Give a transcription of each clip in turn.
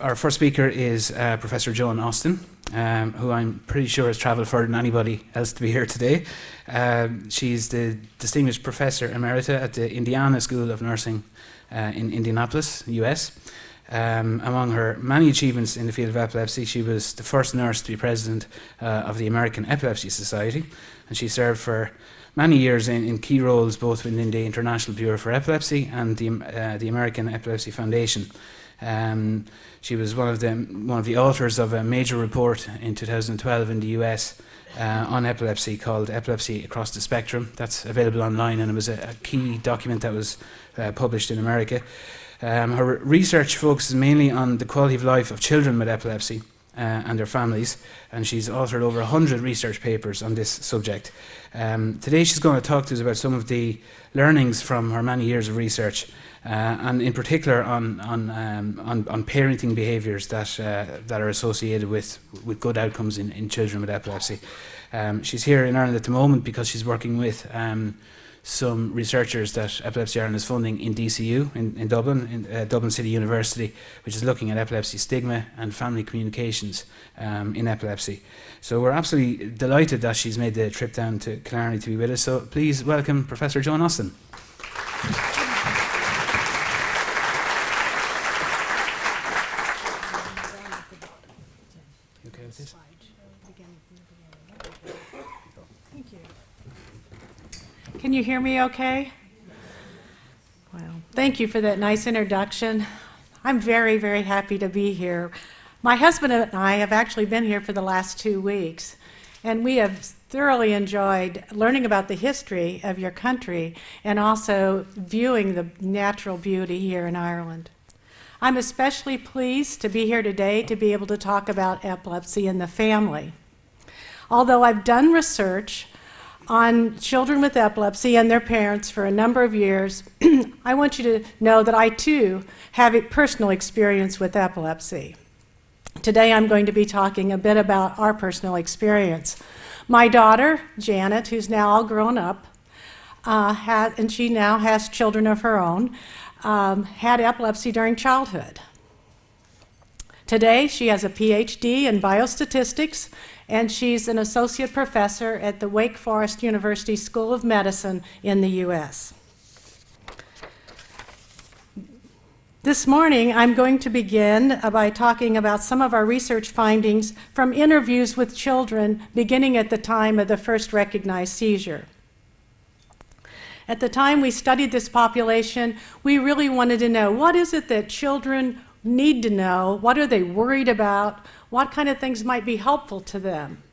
Our first speaker is Professor Joan Austin, who I'm pretty sure has travelled further than anybody else to be here today. She's the Distinguished Professor Emerita at the Indiana School of Nursing in Indianapolis, US. Among her many achievements in the field of epilepsy, she was the first nurse to be president of the American Epilepsy Society, and she served for many years in key roles both within the International Bureau for Epilepsy and the American Epilepsy Foundation. She was one of the authors of a major report in 2012 in the US on epilepsy called Epilepsy Across the Spectrum. That's available online, and it was a key document that was published in America. Her research focuses mainly on the quality of life of children with epilepsy and their families, and she's authored over 100 research papers on this subject. Today she's going to talk to us about some of the learnings from her many years of research, and in particular on parenting behaviours that are associated with good outcomes in children with epilepsy. She's here in Ireland at the moment because she's working with some researchers that Epilepsy Ireland is funding in DCU, in Dublin, in Dublin City University, which is looking at epilepsy stigma and family communications in epilepsy. So we're absolutely delighted that she's made the trip down to Killarney to be with us. So please welcome Professor Joan Austin. Can you hear me okay? Well, thank you for that nice introduction. I'm very, very happy to be here. My husband and I have actually been here for the last 2 weeks, and we have thoroughly enjoyed learning about the history of your country and also viewing the natural beauty here in Ireland. I'm especially pleased to be here today to be able to talk about epilepsy in the family. Although I've done research on children with epilepsy and their parents for a number of years, I want you to know that I too have a personal experience with epilepsy. Today I'm going to be talking a bit about our personal experience. My daughter, Janet, who's now all grown up, and she now has children of her own, had epilepsy during childhood. Today she has a PhD in biostatistics, and she's an associate professor at the Wake Forest University School of Medicine in the US. This morning, I'm going to begin by talking about some of our research findings from interviews with children beginning at the time of the first recognized seizure. At the time we studied this population, we really wanted to know, what is it that children need to know? What are they worried about? What kind of things might be helpful to them?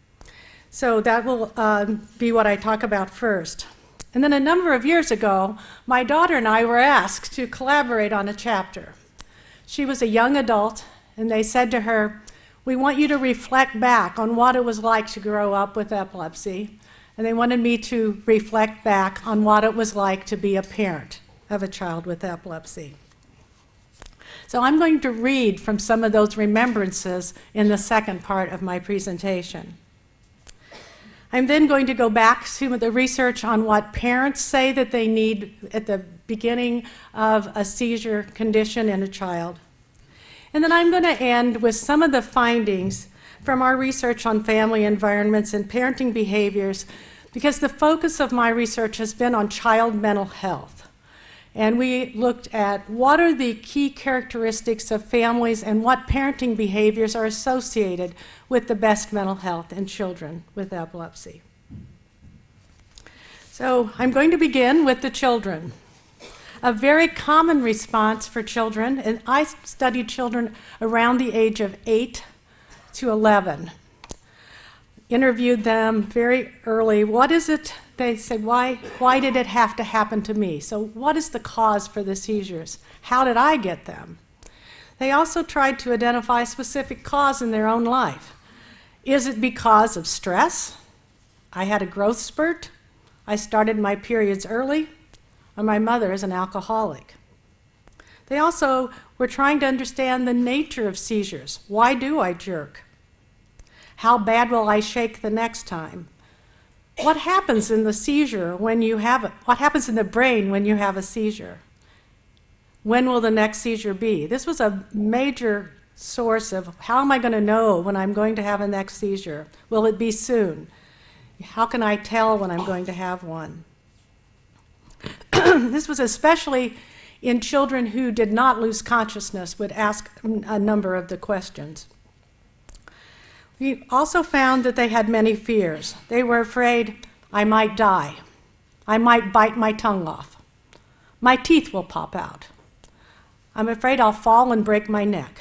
So that will be what I talk about first. And then a number of years ago, my daughter and I were asked to collaborate on a chapter. She was a young adult, and they said to her, "We want you to reflect back on what it was like to grow up with epilepsy." And they wanted me to reflect back on what it was like to be a parent of a child with epilepsy. So I'm going to read from some of those remembrances in the second part of my presentation. I'm then going to go back to the research on what parents say that they need at the beginning of a seizure condition in a child. And then I'm going to end with some of the findings from our research on family environments and parenting behaviors, because the focus of my research has been on child mental health. And we looked at what are the key characteristics of families and what parenting behaviors are associated with the best mental health in children with epilepsy. So I'm going to begin with the children. A very common response for children, and I studied children around the age of 8 to 11. Interviewed them very early. What is it? They said, why did it have to happen to me? So what is the cause for the seizures? How did I get them? They also tried to identify a specific cause in their own life. Is it because of stress? I had a growth spurt. I started my periods early. Or my mother is an alcoholic. They also were trying to understand the nature of seizures. Why do I jerk? How bad will I shake the next time? What happens in the seizure when you have it? What happens in the brain when you have a seizure? When will the next seizure be? This was a major source of how am I going to know when I'm going to have a next seizure? Will it be soon? How can I tell when I'm going to have one? This was especially in children who did not lose consciousness, would ask a number of the questions. We also found that they had many fears. They were afraid I might die. I might bite my tongue off. My teeth will pop out. I'm afraid I'll fall and break my neck.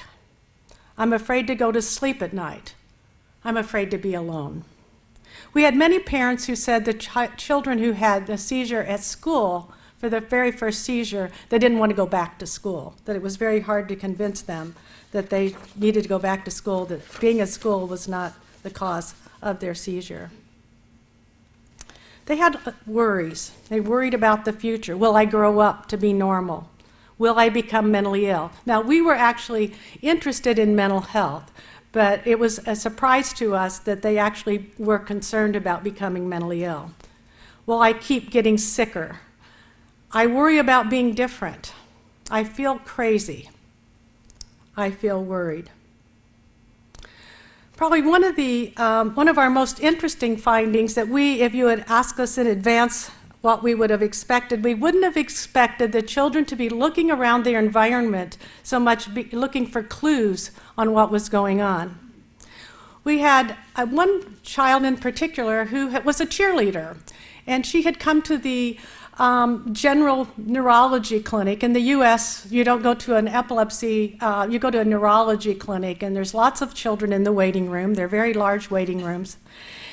I'm afraid to go to sleep at night. I'm afraid to be alone. We had many parents who said the children who had the seizure at school, for the very first seizure, they didn't want to go back to school, that it was very hard to convince them that they needed to go back to school, that being at school was not the cause of their seizure. They had worries. They worried about the future. Will I grow up to be normal? Will I become mentally ill? Now, we were actually interested in mental health, but it was a surprise to us that they actually were concerned about becoming mentally ill. Will I keep getting sicker? I worry about being different. I feel crazy. I feel worried. Probably one of our most interesting findings that if you had asked us in advance what we would have expected, we wouldn't have expected the children to be looking around their environment so much, looking for clues on what was going on. We had one child in particular who was a cheerleader, and she had come to the general neurology clinic. In the US, you don't go to an epilepsy, you go to a neurology clinic, and there's lots of children in the waiting room. They're very large waiting rooms.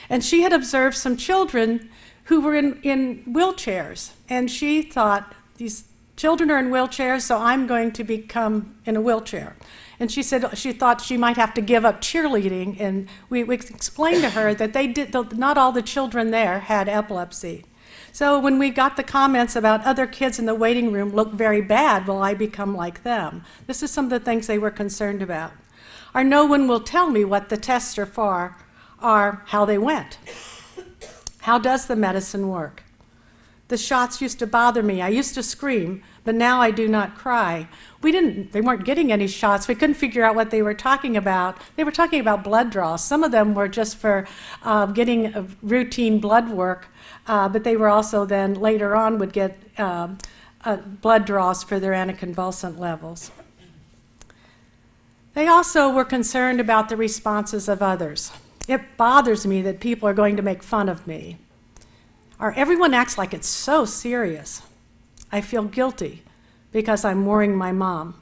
And she had observed some children who were in wheelchairs, and she thought, these children are in wheelchairs, so I'm going to become in a wheelchair. And she said she thought she might have to give up cheerleading, and we explained to her that not all the children there had epilepsy. So when we got the comments about other kids in the waiting room look very bad, will I become like them? This is some of the things they were concerned about. Or no one will tell me what the tests are for, or how they went. How does the medicine work? The shots used to bother me. I used to scream, but now I do not cry. They weren't getting any shots. We couldn't figure out what they were talking about. They were talking about blood draws. Some of them were just for getting routine blood work, but they were also then later on would get blood draws for their anticonvulsant levels. They also were concerned about the responses of others. It bothers me that people are going to make fun of me. Or everyone acts like it's so serious. I feel guilty because I'm worrying my mom.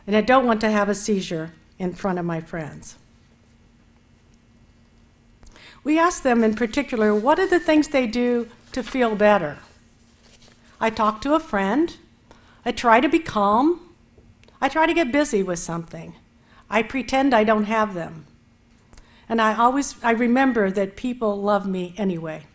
And I don't want to have a seizure in front of my friends. We asked them in particular, what are the things they do to feel better? I talk to a friend. I try to be calm. I try to get busy with something. I pretend I don't have them. And I remember that people love me anyway.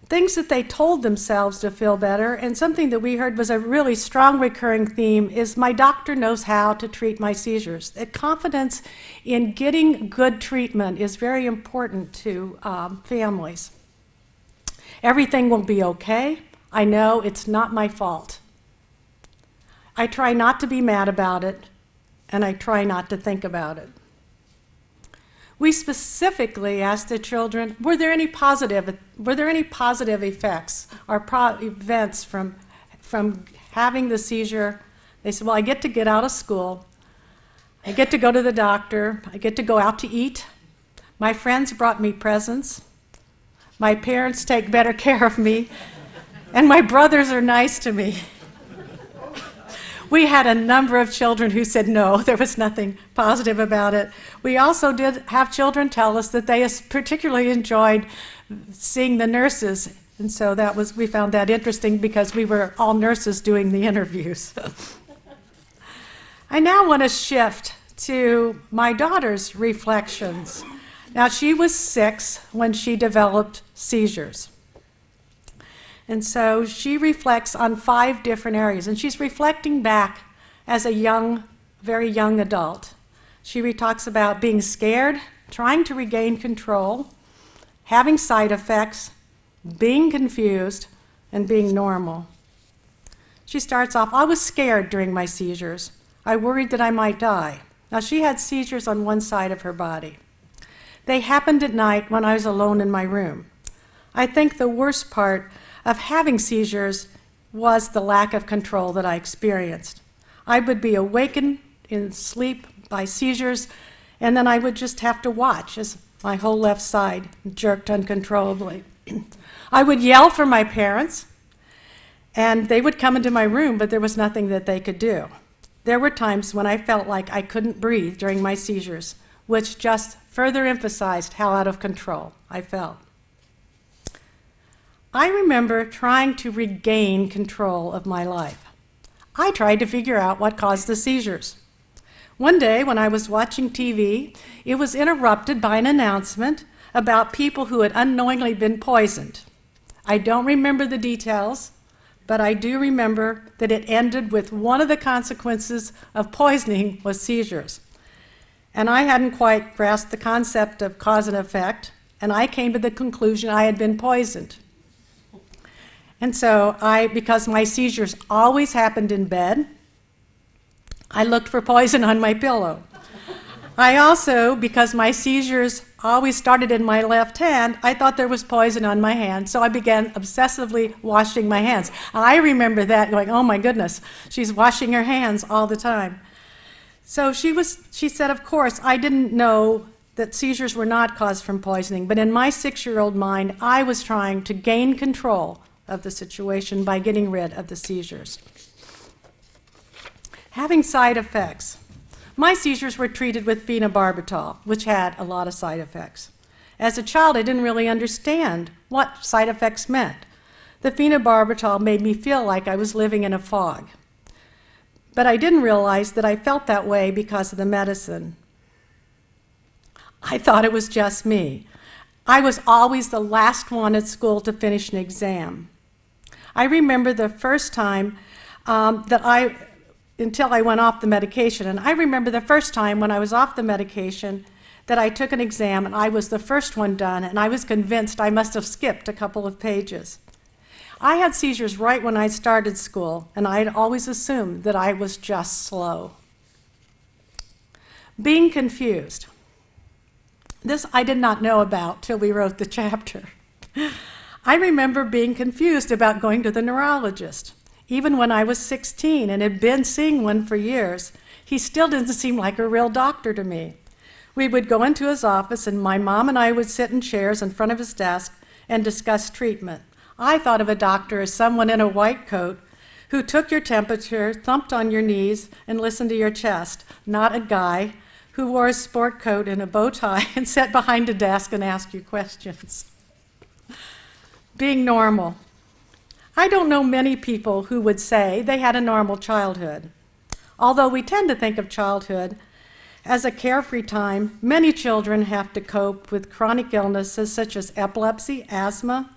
Things that they told themselves to feel better, and something that we heard was a really strong recurring theme, is my doctor knows how to treat my seizures. That confidence in getting good treatment is very important to families. Everything will be okay. I know it's not my fault. I try not to be mad about it, and I try not to think about it. We specifically asked the children, were there any positive effects or events from having the seizure? They said, well, I get to get out of school. I get to go to the doctor. I get to go out to eat. My friends brought me presents. My parents take better care of me. And my brothers are nice to me. We had a number of children who said no, there was nothing positive about it. We also did have children tell us that they particularly enjoyed seeing the nurses, and so we found that interesting because we were all nurses doing the interviews. I now want to shift to my daughter's reflections. Now, she was 6 when she developed seizures. And so she reflects on 5 different areas, and she's reflecting back as a very young adult. She talks about being scared, trying to regain control, having side effects, being confused, and being normal. She starts off, I was scared during my seizures. I worried that I might die. Now, she had seizures on one side of her body. They happened at night when I was alone in my room. I think the worst part of having seizures was the lack of control that I experienced. I would be awakened in sleep by seizures, and then I would just have to watch as my whole left side jerked uncontrollably. I would yell for my parents, and they would come into my room, but there was nothing that they could do. There were times when I felt like I couldn't breathe during my seizures, which just further emphasized how out of control I felt. I remember trying to regain control of my life. I tried to figure out what caused the seizures. One day when I was watching TV, it was interrupted by an announcement about people who had unknowingly been poisoned. I don't remember the details, but I do remember that it ended with one of the consequences of poisoning was seizures. And I hadn't quite grasped the concept of cause and effect, and I came to the conclusion I had been poisoned. And so because my seizures always happened in bed, I looked for poison on my pillow. I also, because my seizures always started in my left hand, I thought there was poison on my hand, so I began obsessively washing my hands. I remember that, going, oh my goodness, she's washing her hands all the time. So she said, of course, I didn't know that seizures were not caused from poisoning, but in my 6-year-old mind, I was trying to gain control of the situation by getting rid of the seizures. Having side effects. My seizures were treated with phenobarbital, which had a lot of side effects. As a child, I didn't really understand what side effects meant. The phenobarbital made me feel like I was living in a fog. But I didn't realize that I felt that way because of the medicine. I thought it was just me. I was always the last one at school to finish an exam. I remember the first time until I went off the medication. And I remember the first time when I was off the medication that I took an exam and I was the first one done, and I was convinced I must have skipped a couple of pages. I had seizures right when I started school, and I had always assumed that I was just slow. Being confused. This I did not know about till we wrote the chapter. I remember being confused about going to the neurologist. Even when I was 16 and had been seeing one for years, he still didn't seem like a real doctor to me. We would go into his office, and my mom and I would sit in chairs in front of his desk and discuss treatment. I thought of a doctor as someone in a white coat who took your temperature, thumped on your knees, and listened to your chest, not a guy who wore a sport coat and a bow tie and sat behind a desk and asked you questions. Being normal. I don't know many people who would say they had a normal childhood. Although we tend to think of childhood as a carefree time, many children have to cope with chronic illnesses such as epilepsy, asthma,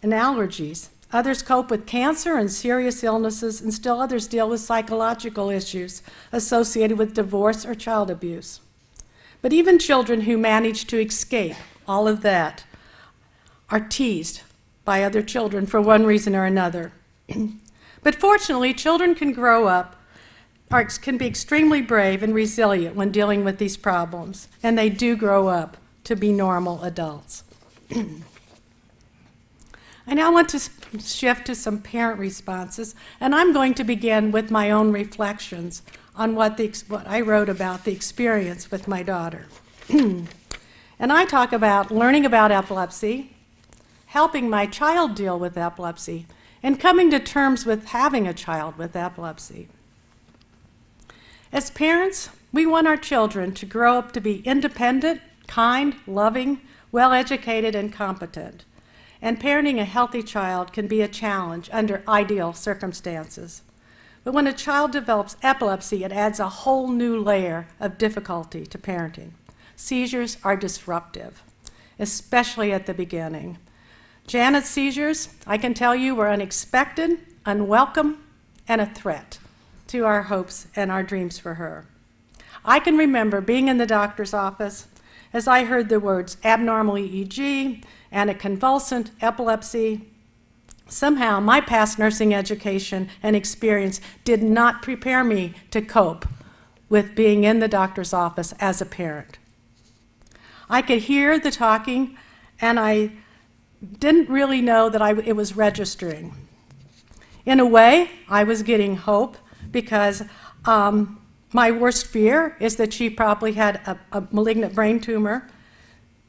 and allergies. Others cope with cancer and serious illnesses, and still others deal with psychological issues associated with divorce or child abuse. But even children who manage to escape all of that are teased by other children for one reason or another. But fortunately, children can grow up, or can be extremely brave and resilient when dealing with these problems, and they do grow up to be normal adults. I now want to shift to some parent responses, and I'm going to begin with my own reflections on what I wrote about the experience with my daughter. And I talk about learning about epilepsy, helping my child deal with epilepsy, and coming to terms with having a child with epilepsy. As parents, we want our children to grow up to be independent, kind, loving, well-educated, and competent. And parenting a healthy child can be a challenge under ideal circumstances. But when a child develops epilepsy, it adds a whole new layer of difficulty to parenting. Seizures are disruptive, especially at the beginning. Janet's seizures, I can tell you, were unexpected, unwelcome, and a threat to our hopes and our dreams for her. I can remember being in the doctor's office as I heard the words abnormal EEG, and a convulsant, epilepsy, Somehow, my past nursing education and experience did not prepare me to cope with being in the doctor's office as a parent. I could hear the talking, and I didn't really know that it was registering. In a way, I was getting hope because my worst fear is that she probably had a malignant brain tumor,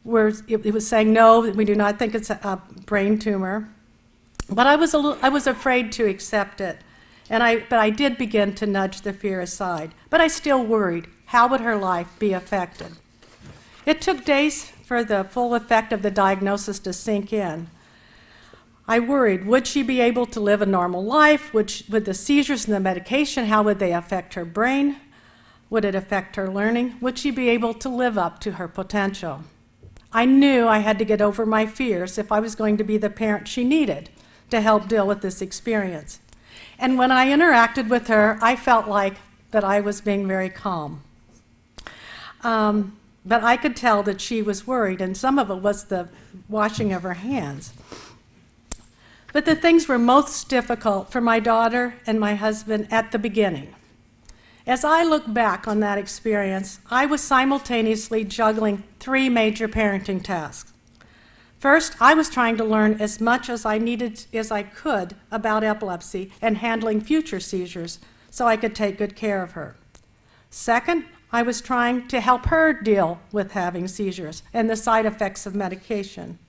where it was saying, no, we do not think it's a brain tumor. But I was afraid to accept it, but I did begin to nudge the fear aside. But I still worried, how would her life be affected? It took days for the full effect of the diagnosis to sink in. I worried, would she be able to live a normal life? Would the seizures and the medication, how would they affect her brain? Would it affect her learning? Would she be able to live up to her potential? I knew I had to get over my fears if I was going to be the parent she needed to help deal with this experience. And when I interacted with her, I felt like that I was being very calm. But I could tell that she was worried, and some of it was the washing of her hands. But the things were most difficult for my daughter and my husband at the beginning. As I look back on that experience, I was simultaneously juggling 3 major parenting tasks. First, I was trying to learn as much as I could about epilepsy and handling future seizures so I could take good care of her. Second, I was trying to help her deal with having seizures and the side effects of medication.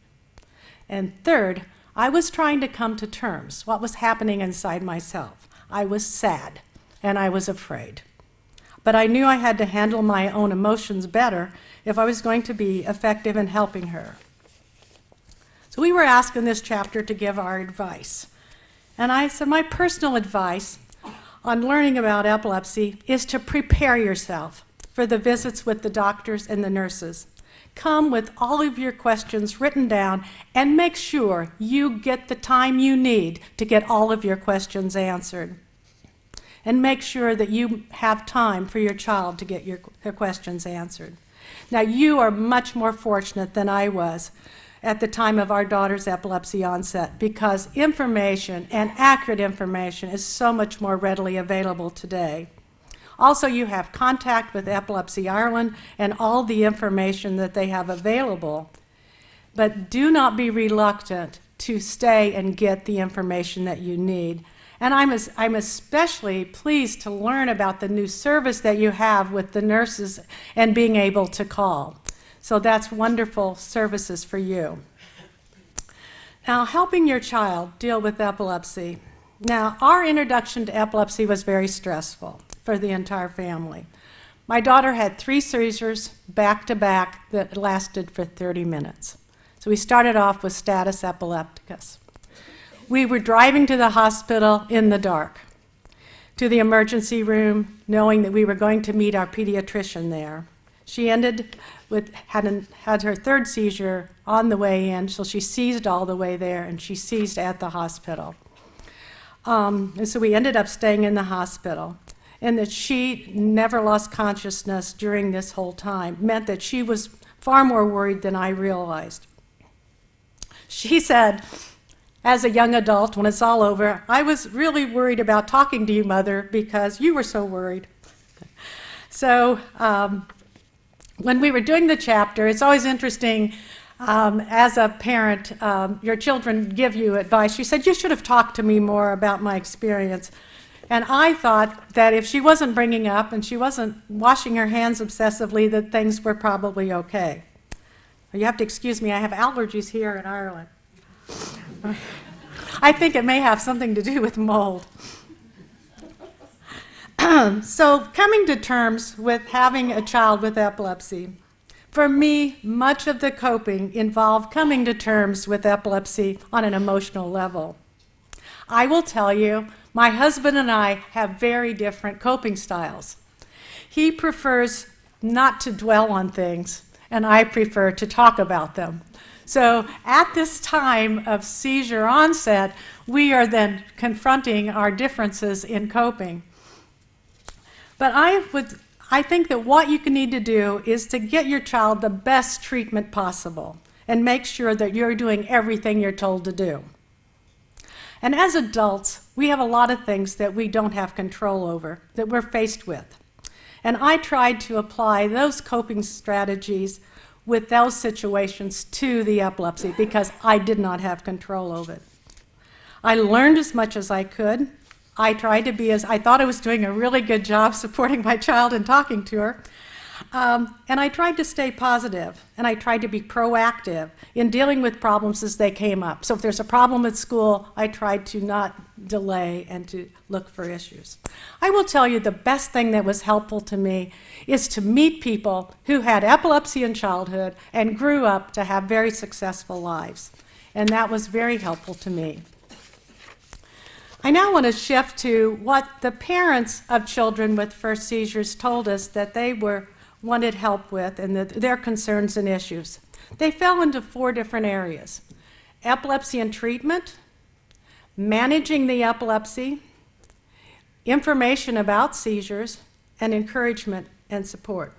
And third, I was trying to come to terms what was happening inside myself. I was sad and I was afraid. But I knew I had to handle my own emotions better if I was going to be effective in helping her. So we were asked in this chapter to give our advice. And I said my personal advice on learning about epilepsy is to prepare yourself for the visits with the doctors and the nurses. Come with all of your questions written down and make sure you get the time you need to get all of your questions answered. And make sure that you have time for your child to get your questions answered. Now, you are much more fortunate than I was at the time of our daughter's epilepsy onset, because information and accurate information is so much more readily available today. Also, you have contact with Epilepsy Ireland and all the information that they have available, but do not be reluctant to stay and get the information that you need. And I'm especially pleased to learn about the new service that you have with the nurses and being able to call. So that's wonderful services for you. Now, helping your child deal with epilepsy. Now, our introduction to epilepsy was very stressful for the entire family. My daughter had 3 seizures back to back that lasted for 30 minutes. So we started off with status epilepticus. We were driving to the hospital in the dark, to the emergency room, knowing that we were going to meet our pediatrician there. She ended with, had her 3rd seizure on the way in, so she seized all the way there, and she seized at the hospital. And so we ended up staying in the hospital. And that she never lost consciousness during this whole time meant that she was far more worried than I realized. She said, as a young adult, when it's all over, I was really worried about talking to you, Mother, because you were so worried. So when we were doing the chapter, it's always interesting, as a parent, your children give you advice. She said, you should have talked to me more about my experience. And I thought that if she wasn't bringing up and she wasn't washing her hands obsessively, that things were probably okay. You have to excuse me, I have allergies here in Ireland. I think it may have something to do with mold. So coming to terms with having a child with epilepsy. For me, much of the coping involved coming to terms with epilepsy on an emotional level. I will tell you, my husband and I have very different coping styles. He prefers not to dwell on things, and I prefer to talk about them. So at this time of seizure onset, we are then confronting our differences in coping. But I think that what you need to do is to get your child the best treatment possible and make sure that you're doing everything you're told to do. And as adults, we have a lot of things that we don't have control over, that we're faced with. And I tried to apply those coping strategies with those situations to the epilepsy because I did not have control of it. I learned as much as I could. I tried to be I thought I was doing a really good job supporting my child and talking to her. And I tried to stay positive, and I tried to be proactive in dealing with problems as they came up. So if there's a problem at school, I tried to not delay and to look for issues. I will tell you the best thing that was helpful to me is to meet people who had epilepsy in childhood and grew up to have very successful lives. And that was very helpful to me. I now want to shift to what the parents of children with first seizures told us that they wanted help with and their concerns and issues. They fell into 4 different areas: epilepsy and treatment, managing the epilepsy, information about seizures, and encouragement and support.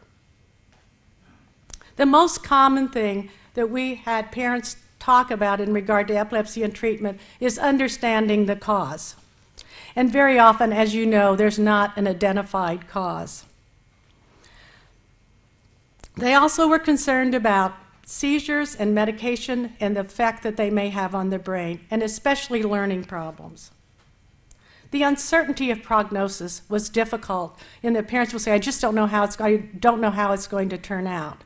The most common thing that we had parents talk about in regard to epilepsy and treatment is understanding the cause. And very often, as you know, there's not an identified cause. They also were concerned about seizures and medication and the effect that they may have on the brain, and especially learning problems. The uncertainty of prognosis was difficult, and the parents will say, I just don't know how it's going to turn out.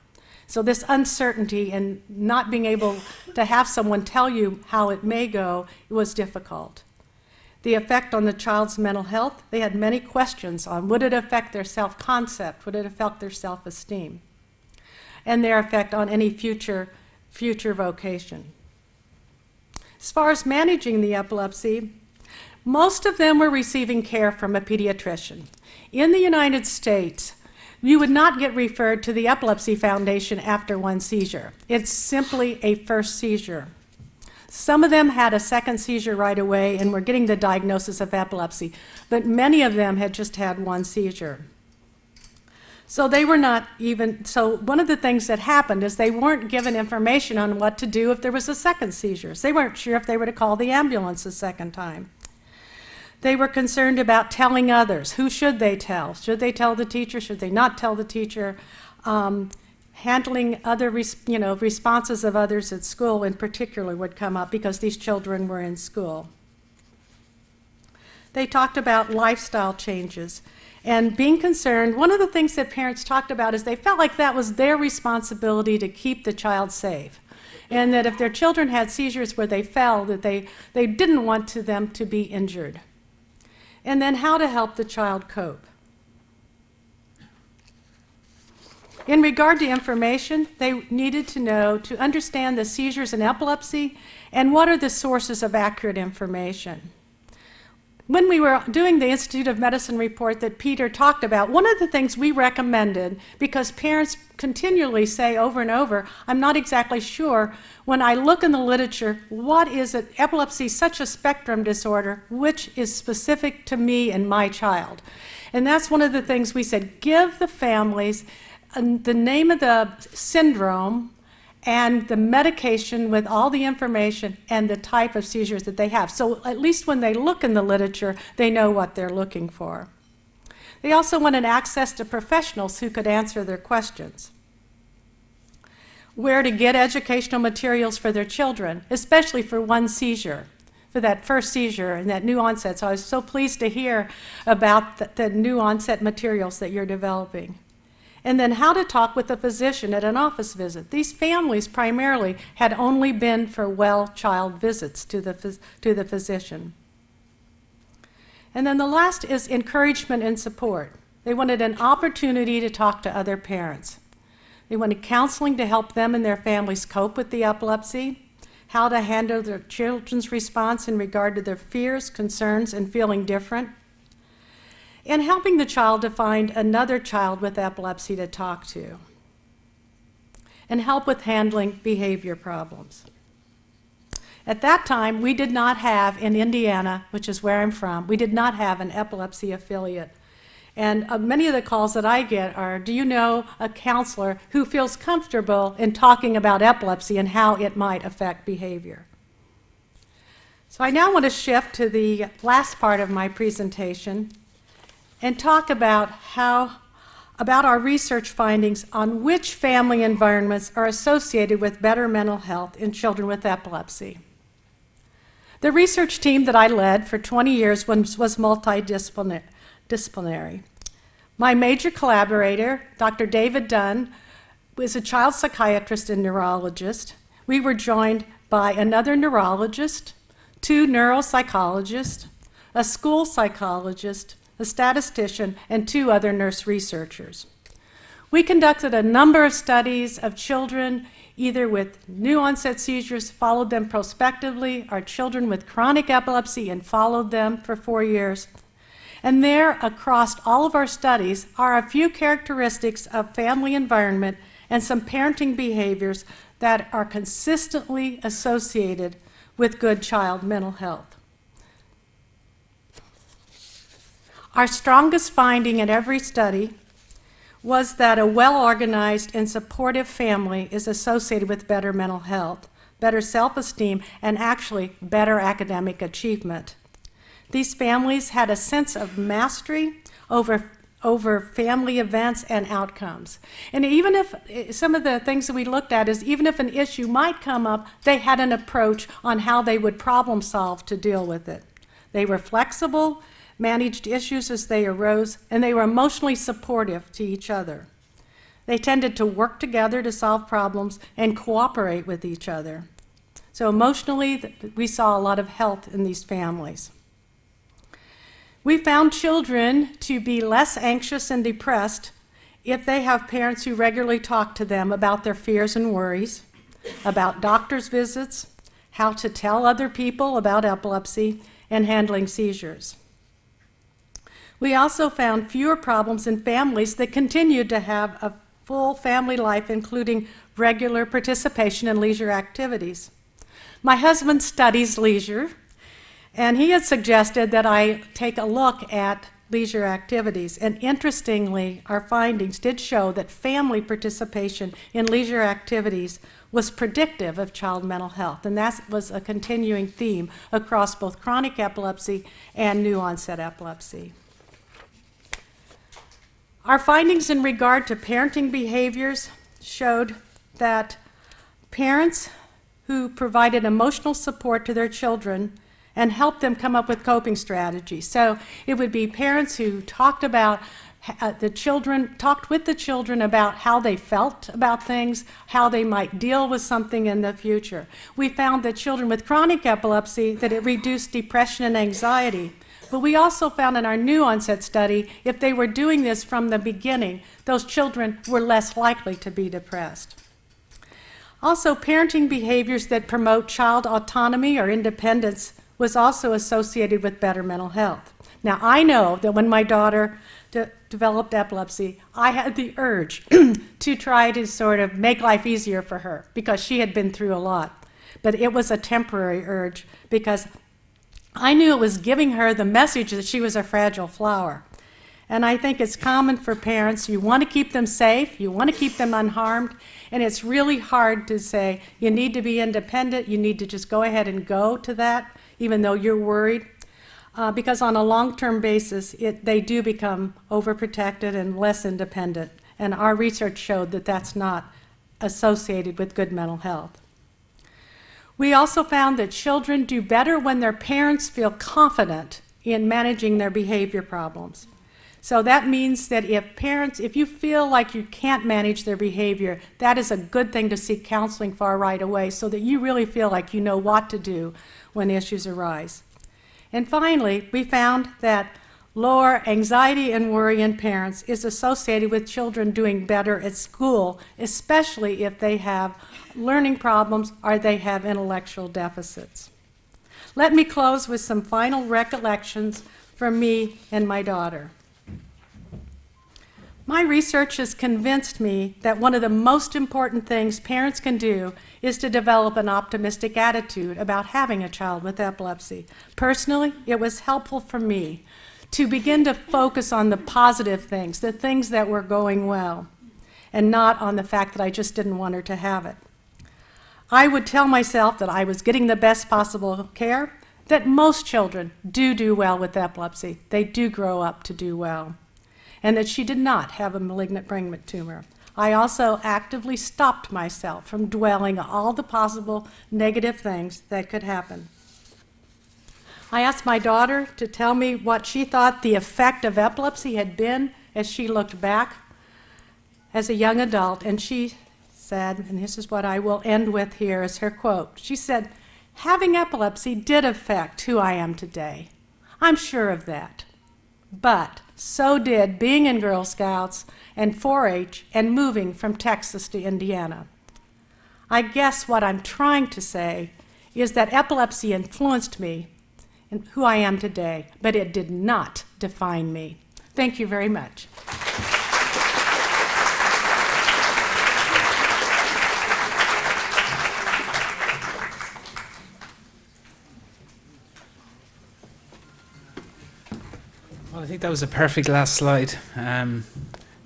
So this uncertainty and not being able to have someone tell you how it may go was difficult. The effect on the child's mental health, they had many questions on would it affect their self-concept, would it affect their self-esteem, and their effect on any future vocation. As far as managing the epilepsy, most of them were receiving care from a pediatrician. In the United States, you would not get referred to the Epilepsy Foundation after one seizure. It's simply a first seizure. Some of them had a second seizure right away and were getting the diagnosis of epilepsy, but many of them had just had one seizure. So they were not even, so one of the things that happened is they weren't given information on what to do if there was a second seizure. So they weren't sure if they were to call the ambulance a second time. They were concerned about telling others. Who should they tell? Should they tell the teacher? Should they not tell the teacher? Handling other responses of others at school in particular would come up because these children were in school. They talked about lifestyle changes and being concerned. One of the things that parents talked about is they felt like that was their responsibility to keep the child safe, and that if their children had seizures where they fell, that they didn't want them to be injured. And then how to help the child cope. In regard to information, they needed to know to understand the seizures and epilepsy and what are the sources of accurate information. When we were doing the Institute of Medicine report that Peter talked about, one of the things we recommended, because parents continually say over and over, I'm not exactly sure, when I look in the literature, what is it? Epilepsy is such a spectrum disorder, which is specific to me and my child. And that's one of the things we said, give the families the name of the syndrome and the medication with all the information and the type of seizures that they have. So at least when they look in the literature, they know what they're looking for. They also wanted access to professionals who could answer their questions. Where to get educational materials for their children, especially for one seizure, for that first seizure and that new onset. So I was so pleased to hear about the new onset materials that you're developing. And then how to talk with a physician at an office visit. These families primarily had only been for well-child visits to the physician. And then the last is encouragement and support. They wanted an opportunity to talk to other parents. They wanted counseling to help them and their families cope with the epilepsy, how to handle their children's response in regard to their fears, concerns, and feeling different, and helping the child to find another child with epilepsy to talk to, and help with handling behavior problems. At that time, we did not have, in Indiana, which is where I'm from, we did not have an epilepsy affiliate. And many of the calls that I get are, do you know a counselor who feels comfortable in talking about epilepsy and how it might affect behavior? So I now want to shift to the last part of my presentation and talk about our research findings on which family environments are associated with better mental health in children with epilepsy. The research team that I led for 20 years was multidisciplinary. My major collaborator, Dr. David Dunn, was a child psychiatrist and neurologist. We were joined by another neurologist, 2 neuropsychologists, a school psychologist, a statistician, and 2 other nurse researchers. We conducted a number of studies of children either with new onset seizures, followed them prospectively, or children with chronic epilepsy and followed them for 4 years. And there, across all of our studies, are a few characteristics of family environment and some parenting behaviors that are consistently associated with good child mental health. Our strongest finding in every study was that a well-organized and supportive family is associated with better mental health, better self-esteem, and actually better academic achievement. These families had a sense of mastery over family events and outcomes. And even if some of the things that we looked at is even if an issue might come up, they had an approach on how they would problem solve to deal with it. They were flexible, managed issues as they arose, and they were emotionally supportive to each other. They tended to work together to solve problems and cooperate with each other. So emotionally, we saw a lot of health in these families. We found children to be less anxious and depressed if they have parents who regularly talk to them about their fears and worries, about doctor's visits, how to tell other people about epilepsy, and handling seizures. We also found fewer problems in families that continued to have a full family life, including regular participation in leisure activities. My husband studies leisure, and he had suggested that I take a look at leisure activities. And interestingly, our findings did show that family participation in leisure activities was predictive of child mental health, and that was a continuing theme across both chronic epilepsy and new onset epilepsy. Our findings in regard to parenting behaviors showed that parents who provided emotional support to their children and helped them come up with coping strategies. So it would be parents who talked with the children about how they felt about things, how they might deal with something in the future. We found that children with chronic epilepsy, that it reduced depression and anxiety. But we also found in our new onset study, if they were doing this from the beginning, those children were less likely to be depressed. Also, parenting behaviors that promote child autonomy or independence was also associated with better mental health. Now, I know that when my daughter developed epilepsy, I had the urge to try to sort of make life easier for her because she had been through a lot. But it was a temporary urge because I knew it was giving her the message that she was a fragile flower. And I think it's common for parents, you want to keep them safe, you want to keep them unharmed, and it's really hard to say, you need to be independent, you need to just go ahead and go to that, even though you're worried. Because on a long-term basis, they do become overprotected and less independent. And our research showed that that's not associated with good mental health. We also found that children do better when their parents feel confident in managing their behavior problems. So that means that if you feel like you can't manage their behavior, that is a good thing to seek counseling for right away so that you really feel like you know what to do when issues arise. And finally, we found that lower anxiety and worry in parents is associated with children doing better at school, especially if they have learning problems or they have intellectual deficits. Let me close with some final recollections from me and my daughter. My research has convinced me that one of the most important things parents can do is to develop an optimistic attitude about having a child with epilepsy. Personally, it was helpful for me to begin to focus on the positive things, the things that were going well, and not on the fact that I just didn't want her to have it. I would tell myself that I was getting the best possible care, that most children do well with epilepsy. They do grow up to do well. And that she did not have a malignant brain tumor. I also actively stopped myself from dwelling on all the possible negative things that could happen. I asked my daughter to tell me what she thought the effect of epilepsy had been as she looked back as a young adult, and she said, and this is what I will end with here as her quote, she said, "Having epilepsy did affect who I am today. I'm sure of that. But so did being in Girl Scouts and 4-H and moving from Texas to Indiana. I guess what I'm trying to say is that epilepsy influenced me in who I am today, but it did not define me." Thank you very much. Well, I think that was a perfect last slide. I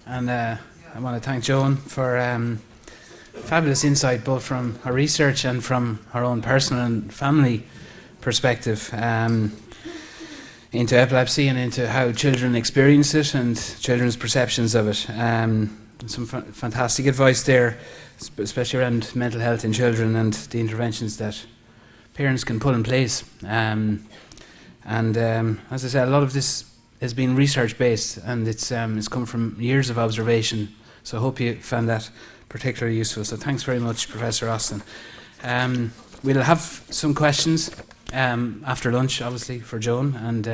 want to thank Joan for fabulous insight, both from her research and from her own personal and family perspective into epilepsy and into how children experience it and children's perceptions of it. Some fantastic advice there, especially around mental health in children and the interventions that parents can put in place. As I said, a lot of this has been research-based, and it's come from years of observation. So I hope you found that particularly useful. So thanks very much, Professor Austin. We'll have some questions after lunch, obviously, for Joan, and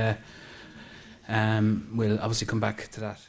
we'll obviously come back to that.